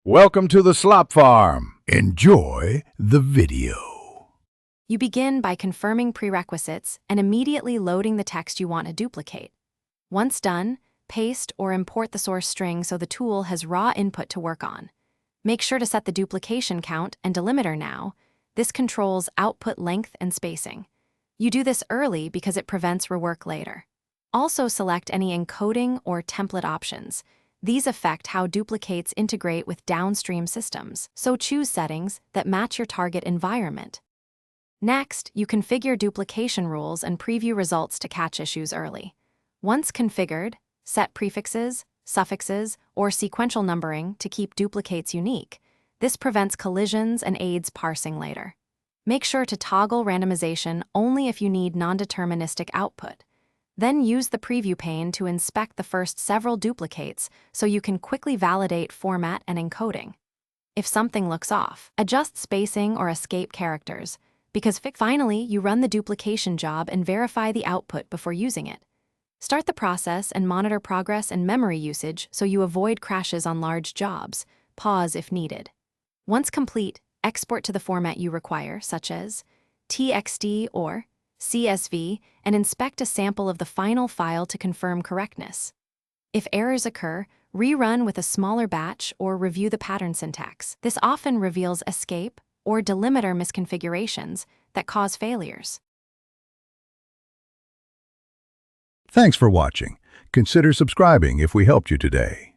Welcome to the slop farm. Enjoy the video. You begin by confirming prerequisites and immediately loading the text you want to duplicate. Once done, paste or import the source string so the tool has raw input to work on. Make sure to set the duplication count and delimiter now. This controls output length and spacing. You do this early because it prevents rework later. Also select any encoding or template options. These affect how duplicates integrate with downstream systems, so choose settings that match your target environment. Next, you configure duplication rules and preview results to catch issues early. Once configured, set prefixes, suffixes, or sequential numbering to keep duplicates unique. This prevents collisions and aids parsing later. Make sure to toggle randomization only if you need non-deterministic output. Then use the preview pane to inspect the first several duplicates so you can quickly validate format and encoding. If something looks off, adjust spacing or escape characters, because finally you run the duplication job and verify the output before using it. Start the process and monitor progress and memory usage so you avoid crashes on large jobs. Pause if needed. Once complete, export to the format you require, such as TXT or CSV, and inspect a sample of the final file to confirm correctness. If errors occur, rerun with a smaller batch or review the pattern syntax. This often reveals escape or delimiter misconfigurations that cause failures. Thanks for watching. Consider subscribing if we helped you today.